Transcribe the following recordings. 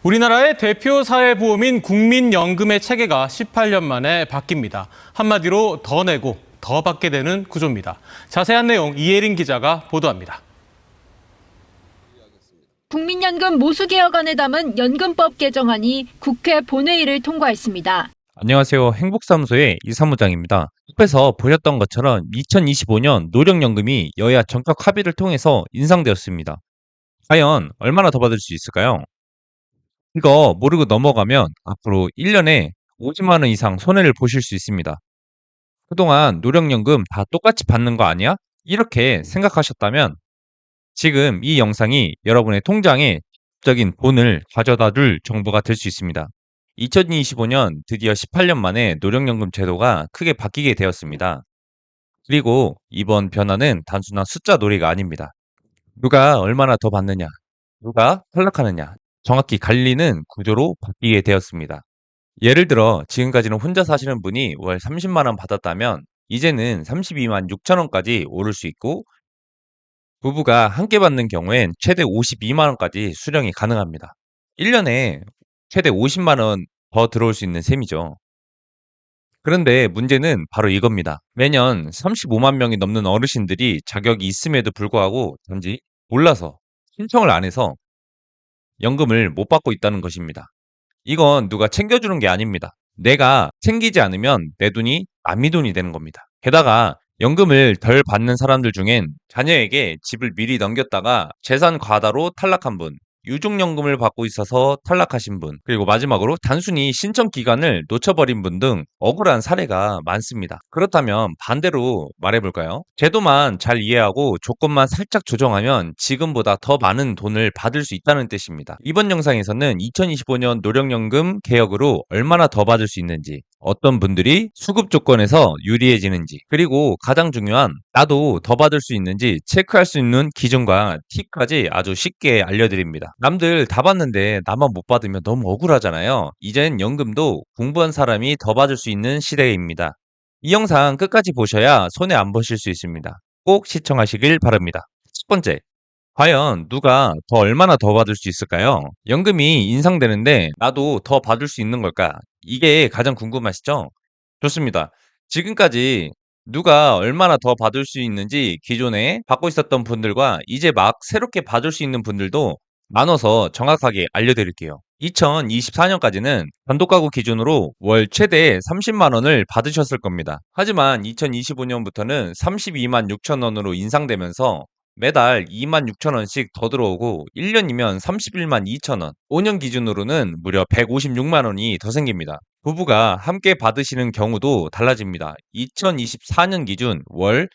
우리나라의 대표 사회보험인 국민연금의 체계가 18년 만에 바뀝니다. 한마디로 더 내고 더 받게 되는 구조입니다. 자세한 내용 이혜린 기자가 보도합니다. 국민연금 모수개혁안에 담은 연금법 개정안이 국회 본회의를 통과했습니다. 안녕하세요. 행복사무소의 이사무장입니다. 앞에서 보셨던 것처럼 2025년 노령연금이 여야 전격 합의를 통해서 인상되었습니다. 과연 얼마나 더 받을 수 있을까요? 이거 모르고 넘어가면 앞으로 1년에 50만 원 이상 손해를 보실 수 있습니다. 그동안 노령연금 다 똑같이 받는 거 아니야? 이렇게 생각하셨다면 지금 이 영상이 여러분의 통장에 직접적인 돈을 가져다 줄 정보가 될 수 있습니다. 2025년 드디어 18년 만에 노령연금 제도가 크게 바뀌게 되었습니다. 그리고 이번 변화는 단순한 숫자 놀이가 아닙니다. 누가 얼마나 더 받느냐, 누가 탈락하느냐, 정확히 갈리는 구조로 바뀌게 되었습니다. 예를 들어 지금까지는 혼자 사시는 분이 월 30만 원 받았다면 이제는 32만 6천 원까지 오를 수 있고 부부가 함께 받는 경우엔 최대 52만 원까지 수령이 가능합니다. 1년에 최대 50만 원 더 들어올 수 있는 셈이죠. 그런데 문제는 바로 이겁니다. 매년 35만 명이 넘는 어르신들이 자격이 있음에도 불구하고 단지 몰라서 신청을 안 해서 연금을 못 받고 있다는 것입니다. 이건 누가 챙겨주는 게 아닙니다. 내가 챙기지 않으면 내 돈이 남의 돈이 되는 겁니다. 게다가 연금을 덜 받는 사람들 중엔 자녀에게 집을 미리 넘겼다가 재산 과다로 탈락한 분, 유족연금을 받고 있어서 탈락하신 분, 그리고 마지막으로 단순히 신청 기간을 놓쳐버린 분 등 억울한 사례가 많습니다. 그렇다면 반대로 말해볼까요? 제도만 잘 이해하고 조건만 살짝 조정하면 지금보다 더 많은 돈을 받을 수 있다는 뜻입니다. 이번 영상에서는 2025년 노령연금 개혁으로 얼마나 더 받을 수 있는지, 어떤 분들이 수급 조건에서 유리해지는지, 그리고 가장 중요한 나도 더 받을 수 있는지 체크할 수 있는 기준과 팁까지 아주 쉽게 알려드립니다. 남들 다 받는데 나만 못 받으면 너무 억울하잖아요. 이젠 연금도 공부한 사람이 더 받을 수 있는 시대입니다. 이 영상 끝까지 보셔야 손해 안 보실 수 있습니다. 꼭 시청하시길 바랍니다. 첫 번째, 과연 누가 더 얼마나 더 받을 수 있을까요? 연금이 인상되는데 나도 더 받을 수 있는 걸까? 이게 가장 궁금하시죠? 좋습니다. 지금까지 누가 얼마나 더 받을 수 있는지 기존에 받고 있었던 분들과 이제 막 새롭게 받을 수 있는 분들도 나눠서 정확하게 알려드릴게요. 2024년까지는 단독가구 기준으로 월 최대 30만 원을 받으셨을 겁니다. 하지만 2025년부터는 32만 6천 원으로 인상되면서 매달 2만 6천 원씩 더 들어오고 1년이면 31만 2천 원, 5년 기준으로는 무려 156만 원이 더 생깁니다. 부부가 함께 받으시는 경우도 달라집니다. 2024년 기준 월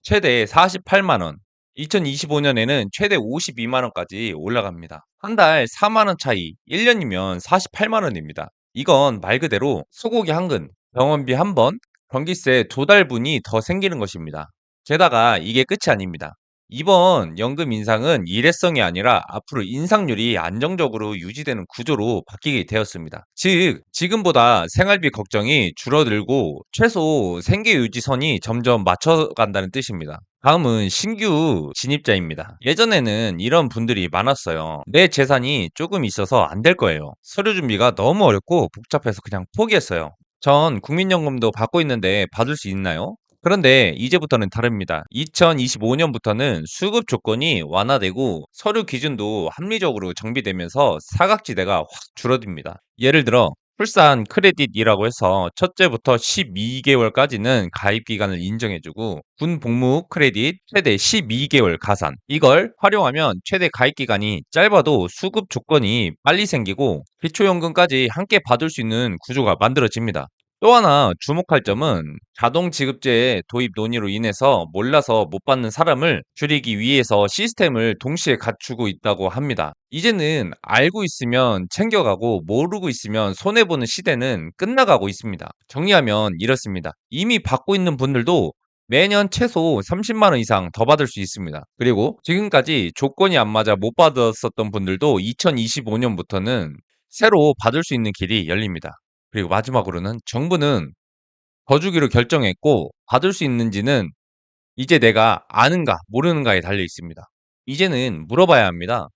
최대 48만 원, 2025년에는 최대 52만 원까지 올라갑니다. 한 달 4만 원 차이, 1년이면 48만 원입니다. 이건 말 그대로 소고기 한 근, 병원비 한 번, 전기세 2달분이 더 생기는 것입니다. 게다가 이게 끝이 아닙니다. 이번 연금 인상은 일회성이 아니라 앞으로 인상률이 안정적으로 유지되는 구조로 바뀌게 되었습니다. 즉, 지금보다 생활비 걱정이 줄어들고 최소 생계 유지선이 점점 맞춰간다는 뜻입니다. 다음은 신규 진입자입니다. 예전에는 이런 분들이 많았어요. 내 재산이 조금 있어서 안 될 거예요. 서류 준비가 너무 어렵고 복잡해서 그냥 포기했어요. 전 국민연금도 받고 있는데 받을 수 있나요? 그런데 이제부터는 다릅니다. 2025년부터는 수급 조건이 완화되고 서류 기준도 합리적으로 정비되면서 사각지대가 확 줄어듭니다. 예를 들어 출산 크레딧이라고 해서 첫째부터 12개월까지는 가입 기간을 인정해주고 군 복무 크레딧 최대 12개월 가산, 이걸 활용하면 최대 가입 기간이 짧아도 수급 조건이 빨리 생기고 기초연금까지 함께 받을 수 있는 구조가 만들어집니다. 또 하나 주목할 점은 자동 지급제의 도입 논의로 인해서 몰라서 못 받는 사람을 줄이기 위해서 시스템을 동시에 갖추고 있다고 합니다. 이제는 알고 있으면 챙겨가고 모르고 있으면 손해보는 시대는 끝나가고 있습니다. 정리하면 이렇습니다. 이미 받고 있는 분들도 매년 최소 30만 원 이상 더 받을 수 있습니다. 그리고 지금까지 조건이 안 맞아 못 받았었던 분들도 2025년부터는 새로 받을 수 있는 길이 열립니다. 그리고 마지막으로는 정부는 더 주기로 결정했고 받을 수 있는지는 이제 내가 아는가 모르는가에 달려 있습니다. 이제는 물어봐야 합니다.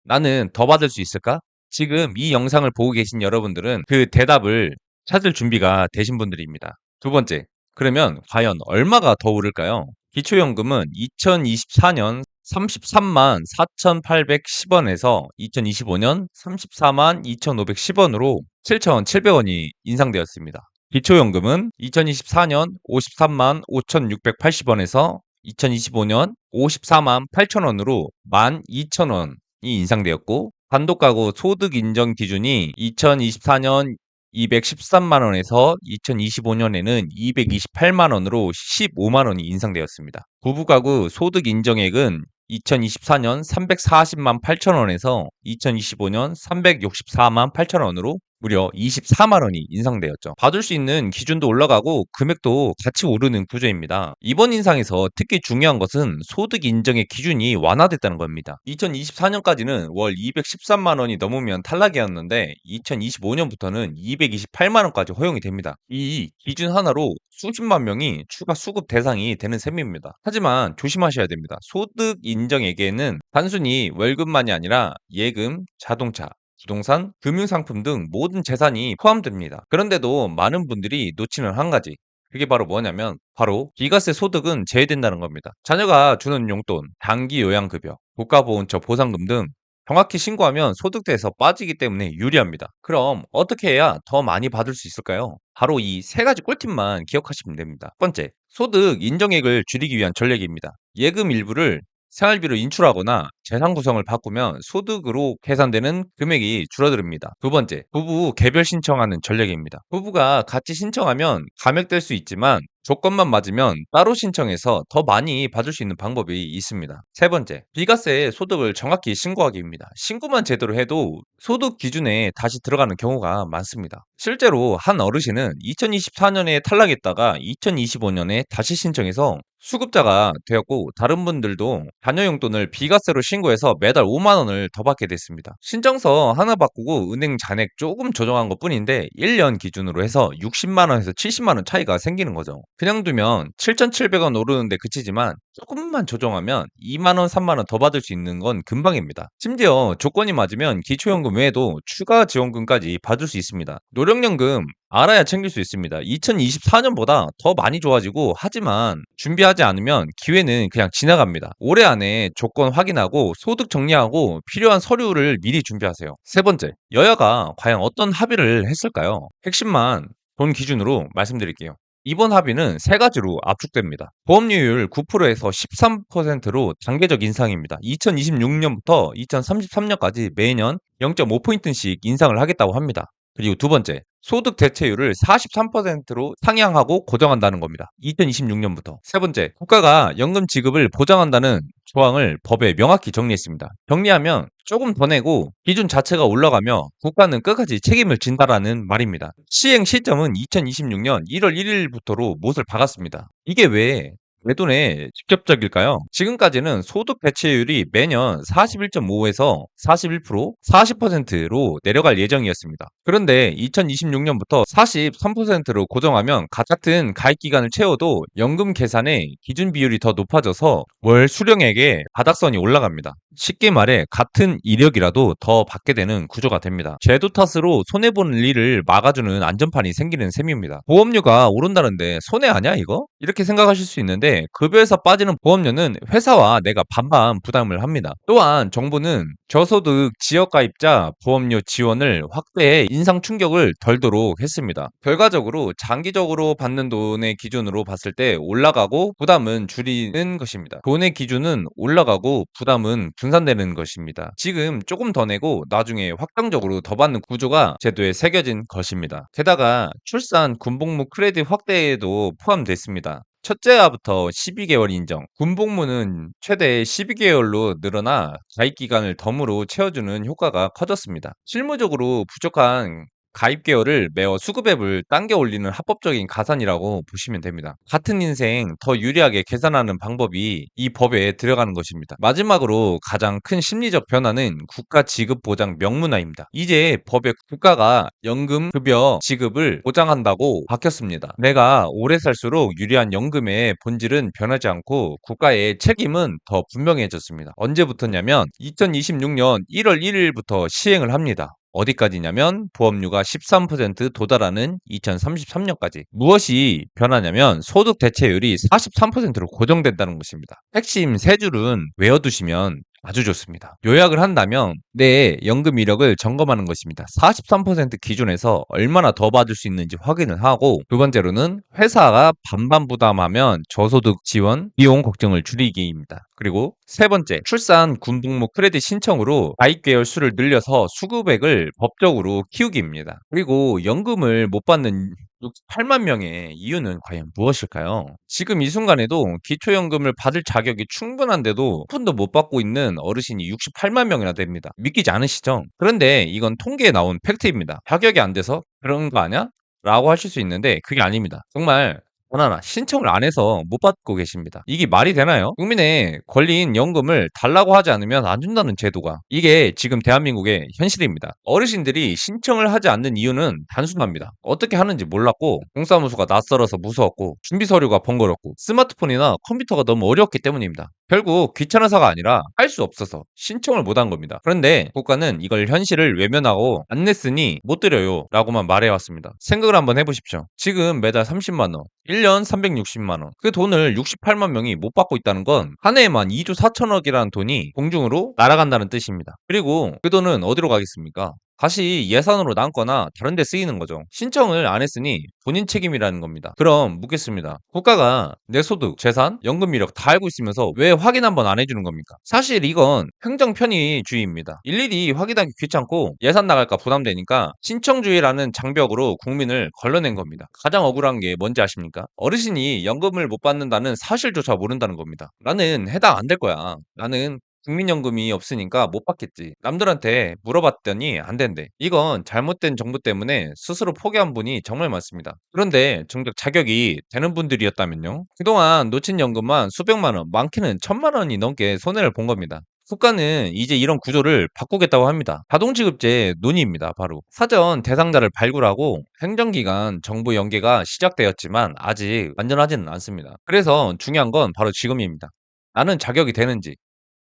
나는 더 받을 수 있을까? 지금 이 영상을 보고 계신 여러분들은 그 대답을 찾을 준비가 되신 분들입니다. 두 번째, 그러면 과연 얼마가 더 오를까요? 기초연금은 2024년 33만 4,810원에서 2025년 34만 2,510원으로 7,700원이 인상되었습니다. 기초연금은 2024년 53만 5,680원에서 2025년 54만 8천원으로 12,000원이 인상되었고, 단독가구 소득 인정 기준이 2024년 213만 원에서 2025년에는 228만 원으로 15만 원이 인상되었습니다. 부부가구 소득 인정액은 2024년 340만 8천 원에서 2025년 364만 8천 원으로 무려 24만 원이 인상되었죠. 받을 수 있는 기준도 올라가고 금액도 같이 오르는 구조입니다. 이번 인상에서 특히 중요한 것은 소득 인정의 기준이 완화됐다는 겁니다. 2024년까지는 월 213만 원이 넘으면 탈락이었는데 2025년부터는 228만 원까지 허용이 됩니다. 이 기준 하나로 수십만 명이 추가 수급 대상이 되는 셈입니다. 하지만 조심하셔야 됩니다. 소득 인정에게는 단순히 월급만이 아니라 예금, 자동차, 부동산, 금융상품 등 모든 재산이 포함됩니다. 그런데도 많은 분들이 놓치는 한 가지. 그게 바로 뭐냐면 바로 비과세 소득은 제외된다는 겁니다. 자녀가 주는 용돈, 단기 요양급여, 국가보훈처 보상금 등 정확히 신고하면 소득세에서 빠지기 때문에 유리합니다. 그럼 어떻게 해야 더 많이 받을 수 있을까요? 바로 이 세 가지 꿀팁만 기억하시면 됩니다. 첫 번째, 소득 인정액을 줄이기 위한 전략입니다. 예금 일부를 생활비로 인출하거나 재산 구성을 바꾸면 소득으로 계산되는 금액이 줄어듭니다. 두 번째, 부부 개별 신청하는 전략입니다. 부부가 같이 신청하면 감액될 수 있지만 조건만 맞으면 따로 신청해서 더 많이 받을 수 있는 방법이 있습니다. 세 번째, 비과세 소득을 정확히 신고하기입니다. 신고만 제대로 해도 소득 기준에 다시 들어가는 경우가 많습니다. 실제로 한 어르신은 2024년에 탈락했다가 2025년에 다시 신청해서 수급자가 되었고, 다른 분들도 자녀 용돈을 비과세로 신고해서 매달 5만 원을 더 받게 됐습니다. 신청서 하나 바꾸고 은행 잔액 조금 조정한 것 뿐인데 1년 기준으로 해서 60만 원에서 70만 원 차이가 생기는 거죠. 그냥 두면 7,700원 오르는데 그치지만 조금만 조정하면 2만 원, 3만 원 더 받을 수 있는 건 금방입니다. 심지어 조건이 맞으면 기초연금 외에도 추가 지원금까지 받을 수 있습니다. 노령연금 알아야 챙길 수 있습니다. 2024년보다 더 많이 좋아지고, 하지만 준비하지 않으면 기회는 그냥 지나갑니다. 올해 안에 조건 확인하고 소득 정리하고 필요한 서류를 미리 준비하세요. 세 번째, 여야가 과연 어떤 합의를 했을까요? 핵심만 본 기준으로 말씀드릴게요. 이번 합의는 세 가지로 압축됩니다. 보험료율 9%에서 13%로 단계적 인상입니다. 2026년부터 2033년까지 매년 0.5포인트씩 인상을 하겠다고 합니다. 그리고 두 번째, 소득 대체율을 43%로 상향하고 고정한다는 겁니다. 2026년부터. 세 번째, 국가가 연금 지급을 보장한다는 조항을 법에 명확히 정리했습니다. 정리하면 조금 더 내고 기준 자체가 올라가며 국가는 끝까지 책임을 진다라는 말입니다. 시행 시점은 2026년 1월 1일부터로 못을 박았습니다. 이게 왜 내 돈에 직접적일까요? 지금까지는 소득 대체율이 매년 41.5에서 41%, 40%로 내려갈 예정이었습니다. 그런데 2026년부터 43%로 고정하면 같은 가입 기간을 채워도 연금 계산의 기준 비율이 더 높아져서 월 수령액의 바닥선이 올라갑니다. 쉽게 말해 같은 이력이라도 더 받게 되는 구조가 됩니다. 제도 탓으로 손해보는 일을 막아주는 안전판이 생기는 셈입니다. 보험료가 오른다는데 손해 아니야 이거? 이렇게 생각하실 수 있는데, 급여에서 빠지는 보험료는 회사와 내가 반반 부담을 합니다. 또한 정부는 저소득 지역가입자 보험료 지원을 확대해 인상 충격을 덜도록 했습니다. 결과적으로 장기적으로 받는 돈의 기준으로 봤을 때 올라가고 부담은 줄이는 것입니다. 돈의 기준은 올라가고 부담은 분산되는 것입니다. 지금 조금 더 내고 나중에 확정적으로 더 받는 구조가 제도에 새겨진 것입니다. 게다가 출산 군복무 크레딧 확대에도 포함됐습니다. 첫째 아부터 12개월 인정, 군복무는 최대 12개월로 늘어나 가입 기간을 덤으로 채워주는 효과가 커졌습니다. 실무적으로 부족한 가입 개월을 매어 수급액을 당겨 올리는 합법적인 가산이라고 보시면 됩니다. 같은 인생 더 유리하게 계산하는 방법이 이 법에 들어가는 것입니다. 마지막으로 가장 큰 심리적 변화는 국가 지급 보장 명문화입니다. 이제 법에 국가가 연금 급여 지급을 보장한다고 바뀌었습니다. 내가 오래 살수록 유리한 연금의 본질은 변하지 않고 국가의 책임은 더 분명해졌습니다. 언제부터냐면 2026년 1월 1일부터 시행을 합니다. 어디까지냐면 보험료가 13% 도달하는 2033년까지. 무엇이 변하냐면 소득 대체율이 43%로 고정된다는 것입니다. 핵심 세 줄은 외워두시면 아주 좋습니다. 요약을 한다면 내 연금 이력을 점검하는 것입니다. 43% 기준에서 얼마나 더 받을 수 있는지 확인을 하고, 두 번째로는 회사가 반반 부담하면 저소득 지원 비용 걱정을 줄이기입니다. 그리고 세 번째, 출산 군복무 크레딧 신청으로 가입 개월 수를 늘려서 수급액을 법적으로 키우기입니다. 그리고 연금을 못 받는 68만 명의 이유는 과연 무엇일까요? 지금 이 순간에도 기초연금을 받을 자격이 충분한데도 한 푼도 못 받고 있는 어르신이 68만 명이나 됩니다. 믿기지 않으시죠? 그런데 이건 통계에 나온 팩트입니다. 자격이 안 돼서 그런 거 아니야? 라고 하실 수 있는데 그게 아닙니다. 정말 하나 신청을 안 해서 못 받고 계십니다. 이게 말이 되나요? 국민의 권리인 연금을 달라고 하지 않으면 안 준다는 제도가, 이게 지금 대한민국의 현실입니다. 어르신들이 신청을 하지 않는 이유는 단순합니다. 어떻게 하는지 몰랐고, 동사무소가 낯설어서 무서웠고, 준비 서류가 번거롭고, 스마트폰이나 컴퓨터가 너무 어려웠기 때문입니다. 결국 귀찮아서가 아니라 할 수 없어서 신청을 못 한 겁니다. 그런데 국가는 이걸 현실을 외면하고 안 냈으니 못 드려요 라고만 말해왔습니다. 생각을 한번 해보십시오. 지금 매달 30만 원, 1년 360만 원, 그 돈을 68만 명이 못 받고 있다는 건 한 해에만 2조 4천억이라는 돈이 공중으로 날아간다는 뜻입니다. 그리고 그 돈은 어디로 가겠습니까? 다시 예산으로 남거나 다른 데 쓰이는 거죠. 신청을 안 했으니 본인 책임이라는 겁니다. 그럼 묻겠습니다. 국가가 내 소득, 재산, 연금 이력 다 알고 있으면서 왜 확인 한번 안 해주는 겁니까? 사실 이건 행정 편의주의입니다. 일일이 확인하기 귀찮고 예산 나갈까 부담되니까 신청주의라는 장벽으로 국민을 걸러낸 겁니다. 가장 억울한 게 뭔지 아십니까? 어르신이 연금을 못 받는다는 사실조차 모른다는 겁니다. 나는 해당 안 될 거야. 나는 국민연금이 없으니까 못 받겠지. 남들한테 물어봤더니 안 된대. 이건 잘못된 정보 때문에 스스로 포기한 분이 정말 많습니다. 그런데 정작 자격이 되는 분들이었다면요? 그동안 놓친 연금만 수백만 원, 많게는 천만 원이 넘게 손해를 본 겁니다. 국가는 이제 이런 구조를 바꾸겠다고 합니다. 자동지급제 논의입니다. 바로 사전 대상자를 발굴하고 행정기관 정보 연계가 시작되었지만 아직 완전하지는 않습니다. 그래서 중요한 건 바로 지금입니다. 나는 자격이 되는지,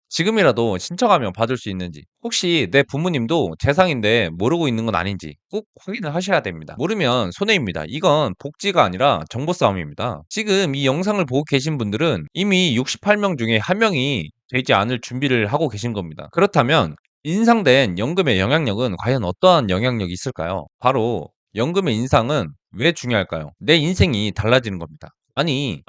지금이라도 신청하면 받을 수 있는지, 혹시 내 부모님도 대상인데 모르고 있는 건 아닌지 꼭 확인을 하셔야 됩니다. 모르면 손해입니다. 이건 복지가 아니라 정보 싸움입니다. 지금 이 영상을 보고 계신 분들은 이미 68명 중에 한 명이 되지 않을 준비를 하고 계신 겁니다. 그렇다면 인상된 연금의 영향력은 과연 어떠한 영향력이 있을까요? 바로 연금의 인상은 왜 중요할까요? 내 인생이 달라지는 겁니다. 아니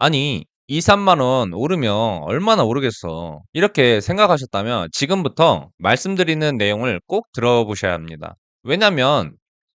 2, 3만 원 오르면 얼마나 오르겠어. 이렇게 생각하셨다면 지금부터 말씀드리는 내용을 꼭 들어보셔야 합니다. 왜냐면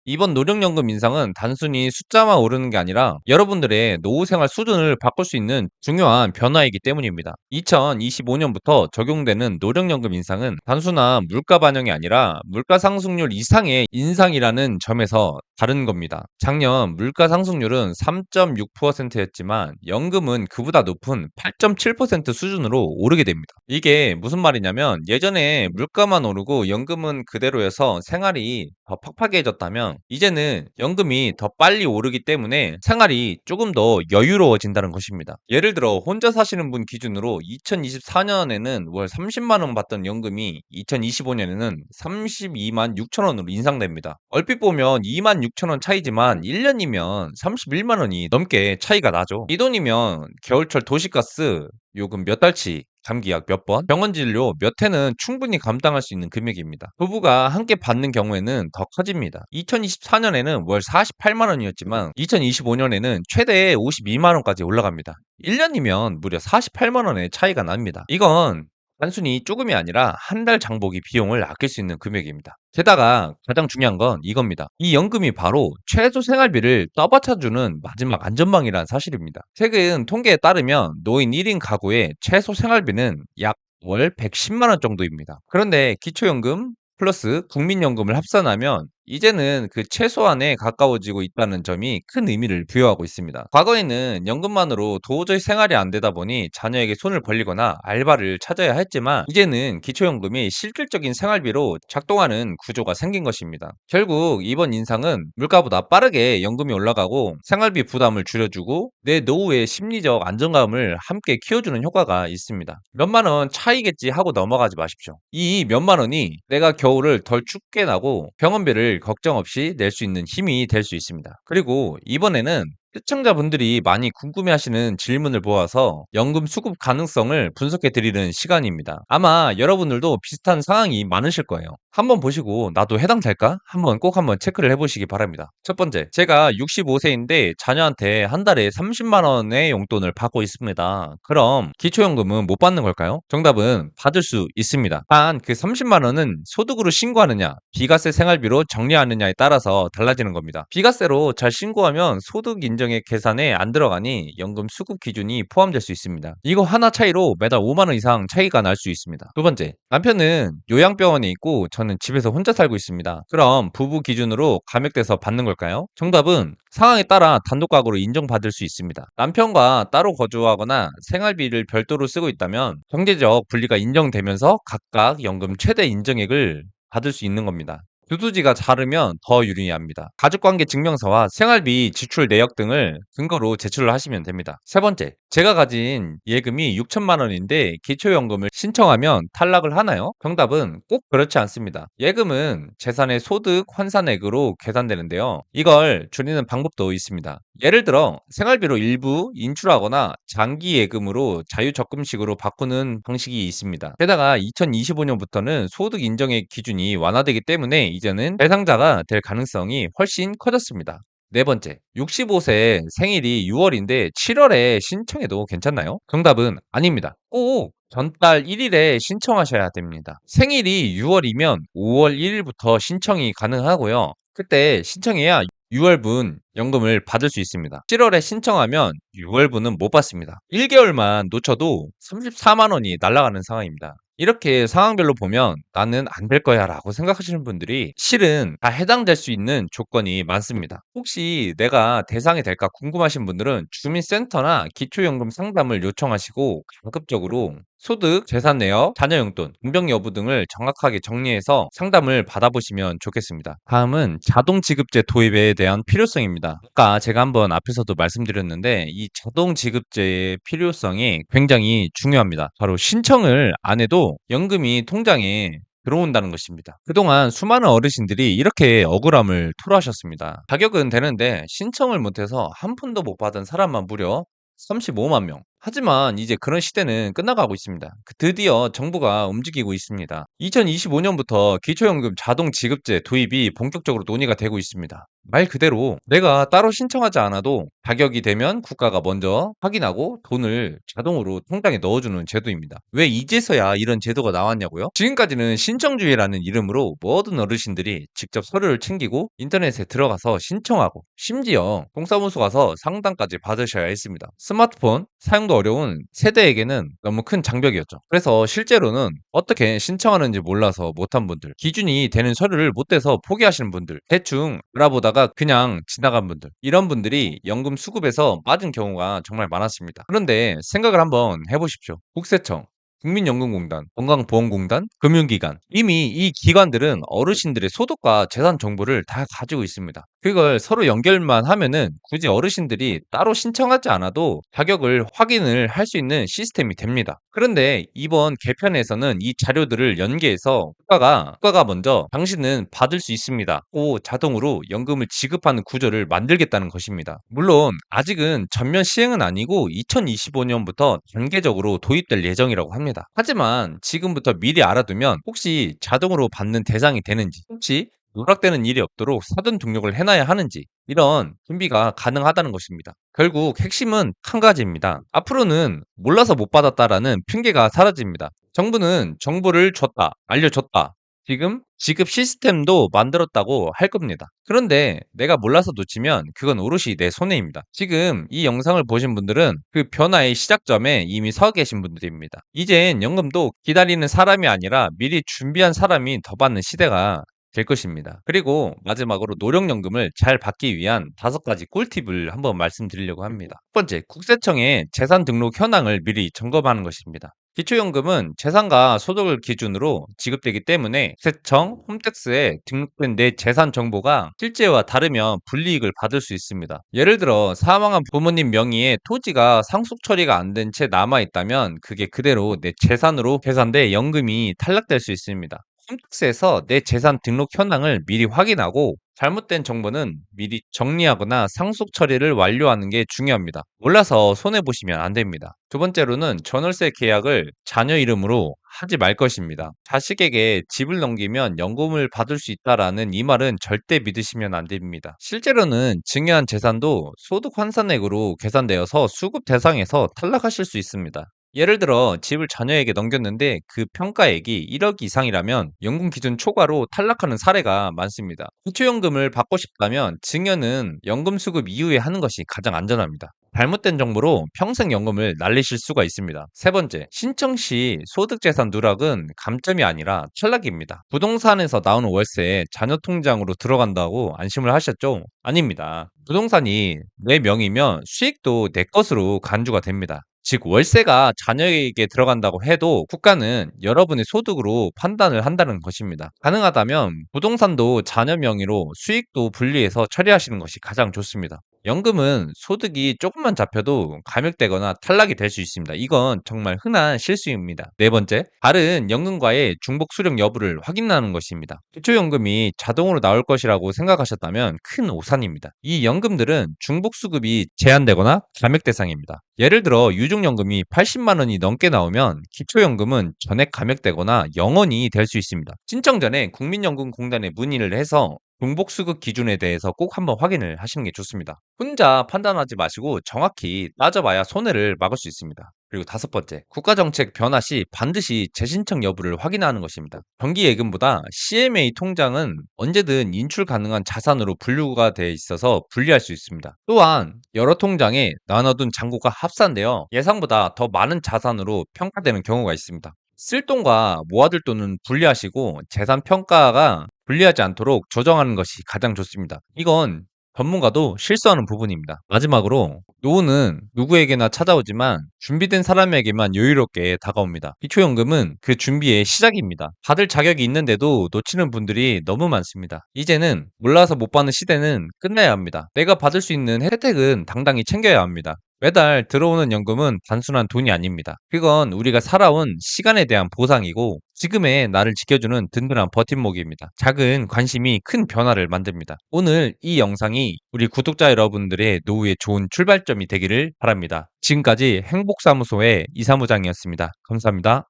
이번 노령연금 인상은 단순히 숫자만 오르는 게 아니라 여러분들의 노후 생활 수준을 바꿀 수 있는 중요한 변화이기 때문입니다. 2025년부터 적용되는 노령연금 인상은 단순한 물가 반영이 아니라 물가 상승률 이상의 인상이라는 점에서 다른 겁니다. 작년 물가 상승률은 3.6%였지만 연금은 그보다 높은 8.7% 수준으로 오르게 됩니다. 이게 무슨 말이냐면 예전에 물가만 오르고 연금은 그대로여서 생활이 더 팍팍해졌다면 이제는 연금이 더 빨리 오르기 때문에 생활이 조금 더 여유로워진다는 것입니다. 예를 들어 혼자 사시는 분 기준으로 2024년에는 월 30만 원 받던 연금이 2025년에는 32만 6천 원으로 인상됩니다. 얼핏 보면 2만 6천 원 차이지만 1년이면 31만 원이 넘게 차이가 나죠. 이 돈이면 겨울철 도시가스 요금 몇 달치, 감기약 몇 번, 병원 진료 몇 회는 충분히 감당할 수 있는 금액입니다. 부부가 함께 받는 경우에는 더 커집니다. 2024년에는 월 48만 원이었지만 2025년에는 최대 52만 원까지 올라갑니다. 1년이면 무려 48만 원의 차이가 납니다. 이건 단순히 조금이 아니라 한 달 장보기 비용을 아낄 수 있는 금액입니다. 게다가 가장 중요한 건 이겁니다. 이 연금이 바로 최소 생활비를 떠받쳐주는 마지막 안전망이라는 사실입니다. 최근 통계에 따르면 노인 1인 가구의 최소 생활비는 약 월 110만 원 정도입니다. 그런데 기초연금 플러스 국민연금을 합산하면 이제는 그 최소한에 가까워지고 있다는 점이 큰 의미를 부여하고 있습니다. 과거에는 연금만으로 도저히 생활이 안 되다 보니 자녀에게 손을 벌리거나 알바를 찾아야 했지만 이제는 기초연금이 실질적인 생활비로 작동하는 구조가 생긴 것입니다. 결국 이번 인상은 물가보다 빠르게 연금이 올라가고 생활비 부담을 줄여주고 내 노후의 심리적 안정감을 함께 키워주는 효과가 있습니다. 몇만 원 차이겠지 하고 넘어가지 마십시오. 이 몇만 원이 내가 겨울을 덜 춥게 나고 병원비를 걱정 없이 낼 수 있는 힘이 될 수 있습니다. 그리고 이번에는 시청자분들이 많이 궁금해하시는 질문을 모아서 연금 수급 가능성을 분석해 드리는 시간입니다. 아마 여러분들도 비슷한 상황이 많으실 거예요. 한번 보시고 나도 해당될까? 한번 체크를 해보시기 바랍니다. 첫 번째, 제가 65세인데 자녀한테 한 달에 30만 원의 용돈을 받고 있습니다. 그럼 기초연금은 못 받는 걸까요? 정답은 받을 수 있습니다. 단 그 30만 원은 소득으로 신고하느냐, 비과세 생활비로 정리하느냐에 따라서 달라지는 겁니다. 비과세로 잘 신고하면 소득 인정액 계산에 안 들어가니 연금 수급 기준이 포함될 수 있습니다. 이거 하나 차이로 매달 5만 원 이상 차이가 날 수 있습니다. 두 번째, 남편은 요양병원에 있고 저는 집에서 혼자 살고 있습니다. 그럼 부부 기준으로 감액돼서 받는 걸까요? 정답은 상황에 따라 단독가구로 인정받을 수 있습니다. 남편과 따로 거주하거나 생활비를 별도로 쓰고 있다면 경제적 분리가 인정되면서 각각 연금 최대 인정액을 받을 수 있는 겁니다. 두두지가 다르면 더 유리합니다. 가족관계 증명서와 생활비 지출 내역 등을 근거로 제출을 하시면 됩니다. 세 번째, 제가 가진 예금이 6천만 원인데 기초연금을 신청하면 탈락을 하나요? 정답은 꼭 그렇지 않습니다. 예금은 재산의 소득 환산액으로 계산되는데요. 이걸 줄이는 방법도 있습니다. 예를 들어 생활비로 일부 인출하거나 장기 예금으로 자유적금식으로 바꾸는 방식이 있습니다. 게다가 2025년부터는 소득 인정액 기준이 완화되기 때문에 이제는 대상자가 될 가능성이 훨씬 커졌습니다. 네 번째, 65세 생일이 6월인데 7월에 신청해도 괜찮나요? 정답은 아닙니다. 꼭 전달 1일에 신청하셔야 됩니다. 생일이 6월이면 5월 1일부터 신청이 가능하고요. 그때 신청해야 6월분 연금을 받을 수 있습니다. 7월에 신청하면 6월분은 못 받습니다. 1개월만 놓쳐도 34만 원이 날아가는 상황입니다. 이렇게 상황별로 보면 나는 안 될 거야 라고 생각하시는 분들이 실은 다 해당될 수 있는 조건이 많습니다. 혹시 내가 대상이 될까 궁금하신 분들은 주민센터나 기초연금 상담을 요청하시고 가급적으로 소득, 재산 내역, 자녀 용돈, 분병 여부 등을 정확하게 정리해서 상담을 받아보시면 좋겠습니다. 다음은 자동지급제 도입에 대한 필요성입니다. 아까 제가 한번 앞에서도 말씀드렸는데 이 자동지급제의 필요성이 굉장히 중요합니다. 바로 신청을 안 해도 연금이 통장에 들어온다는 것입니다. 그동안 수많은 어르신들이 이렇게 억울함을 토로하셨습니다. 자격은 되는데 신청을 못해서 한 푼도 못 받은 사람만 무려 35만 명. 하지만 이제 그런 시대는 끝나가고 있습니다. 드디어 정부가 움직이고 있습니다. 2025년부터 기초연금 자동지급제 도입이 본격적으로 논의가 되고 있습니다. 말 그대로 내가 따로 신청하지 않아도 자격이 되면 국가가 먼저 확인하고 돈을 자동으로 통장에 넣어주는 제도입니다. 왜 이제서야 이런 제도가 나왔냐고요? 지금까지는 신청주의라는 이름으로 모든 어르신들이 직접 서류를 챙기고 인터넷에 들어가서 신청하고 심지어 동사무소 가서 상담까지 받으셔야 했습니다. 스마트폰 사용도 어려운 세대에게는 너무 큰 장벽이었죠. 그래서 실제로는 어떻게 신청하는지 몰라서 못한 분들, 기준이 되는 서류를 못 대서 포기하시는 분들, 대충 알아보다가 그냥 지나간 분들, 이런 분들이 연금 수급에서 빠진 경우가 정말 많았습니다. 그런데 생각을 한번 해보십시오. 국세청, 국민연금공단, 건강보험공단, 금융기관. 이미 이 기관들은 어르신들의 소득과 재산 정보를 다 가지고 있습니다. 그걸 서로 연결만 하면은 굳이 어르신들이 따로 신청하지 않아도 자격을 확인을 할 수 있는 시스템이 됩니다. 그런데 이번 개편에서는 이 자료들을 연계해서 국가가 먼저 당신은 받을 수 있습니다. 고 자동으로 연금을 지급하는 구조를 만들겠다는 것입니다. 물론 아직은 전면 시행은 아니고 2025년부터 단계적으로 도입될 예정이라고 합니다. 하지만 지금부터 미리 알아두면 혹시 자동으로 받는 대상이 되는지, 혹시 누락되는 일이 없도록 사전 등록을 해놔야 하는지 이런 준비가 가능하다는 것입니다. 결국 핵심은 한 가지입니다. 앞으로는 몰라서 못 받았다라는 핑계가 사라집니다. 정부는 정보를 줬다, 알려줬다. 지금 지급 시스템도 만들었다고 할 겁니다. 그런데 내가 몰라서 놓치면 그건 오롯이 내 손해입니다. 지금 이 영상을 보신 분들은 그 변화의 시작점에 이미 서 계신 분들입니다. 이젠 연금도 기다리는 사람이 아니라 미리 준비한 사람이 더 받는 시대가 될 것입니다. 그리고 마지막으로 노령연금을 잘 받기 위한 5가지 꿀팁을 한번 말씀드리려고 합니다. 첫 번째, 국세청에 재산 등록 현황을 미리 점검하는 것입니다. 기초연금은 재산과 소득을 기준으로 지급되기 때문에 국세청, 홈택스에 등록된 내 재산 정보가 실제와 다르면 불이익을 받을 수 있습니다. 예를 들어 사망한 부모님 명의의 토지가 상속 처리가 안 된 채 남아 있다면 그게 그대로 내 재산으로 계산돼 연금이 탈락될 수 있습니다. 홈택스에서 내 재산 등록 현황을 미리 확인하고 잘못된 정보는 미리 정리하거나 상속 처리를 완료하는 게 중요합니다. 몰라서 손해보시면 안 됩니다. 두 번째로는 전월세 계약을 자녀 이름으로 하지 말 것입니다. 자식에게 집을 넘기면 연금을 받을 수 있다라는 이 말은 절대 믿으시면 안 됩니다. 실제로는 증여한 재산도 소득 환산액으로 계산되어서 수급 대상에서 탈락하실 수 있습니다. 예를 들어 집을 자녀에게 넘겼는데 그 평가액이 1억 이상이라면 연금 기준 초과로 탈락하는 사례가 많습니다. 기초연금을 받고 싶다면 증여는 연금 수급 이후에 하는 것이 가장 안전합니다. 잘못된 정보로 평생 연금을 날리실 수가 있습니다. 세 번째, 신청 시 소득재산 누락은 감점이 아니라 탈락입니다. 부동산에서 나오는 월세 자녀 통장으로 들어간다고 안심을 하셨죠? 아닙니다. 부동산이 내 명의면 수익도 내 것으로 간주가 됩니다. 즉 월세가 자녀에게 들어간다고 해도 국가는 여러분의 소득으로 판단을 한다는 것입니다. 가능하다면 부동산도 자녀 명의로 수익도 분리해서 처리하시는 것이 가장 좋습니다. 연금은 소득이 조금만 잡혀도 감액되거나 탈락이 될 수 있습니다. 이건 정말 흔한 실수입니다. 네 번째, 다른 연금과의 중복 수령 여부를 확인하는 것입니다. 기초연금이 자동으로 나올 것이라고 생각하셨다면 큰 오산입니다. 이 연금들은 중복 수급이 제한되거나 감액 대상입니다. 예를 들어 유족연금이 80만 원이 넘게 나오면 기초연금은 전액 감액되거나 0원이 될 수 있습니다. 신청 전에 국민연금공단에 문의를 해서 중복 수급 기준에 대해서 꼭 한번 확인을 하시는 게 좋습니다. 혼자 판단하지 마시고 정확히 따져봐야 손해를 막을 수 있습니다. 그리고 다섯 번째, 국가정책 변화 시 반드시 재신청 여부를 확인하는 것입니다. 정기예금보다 CMA 통장은 언제든 인출 가능한 자산으로 분류가 돼 있어서 분리할 수 있습니다. 또한 여러 통장에 나눠둔 잔고가 합산되어 예상보다 더 많은 자산으로 평가되는 경우가 있습니다. 쓸 돈과 모아둘 돈은 분리하시고 재산 평가가 분리하지 않도록 조정하는 것이 가장 좋습니다. 이건 전문가도 실수하는 부분입니다. 마지막으로 노후는 누구에게나 찾아오지만 준비된 사람에게만 여유롭게 다가옵니다. 기초연금은 그 준비의 시작입니다. 받을 자격이 있는데도 놓치는 분들이 너무 많습니다. 이제는 몰라서 못 받는 시대는 끝나야 합니다. 내가 받을 수 있는 혜택은 당당히 챙겨야 합니다. 매달 들어오는 연금은 단순한 돈이 아닙니다. 그건 우리가 살아온 시간에 대한 보상이고 지금의 나를 지켜주는 든든한 버팀목입니다. 작은 관심이 큰 변화를 만듭니다. 오늘 이 영상이 우리 구독자 여러분들의 노후에 좋은 출발점이 되기를 바랍니다. 지금까지 행복사무소의 이사무장이었습니다. 감사합니다.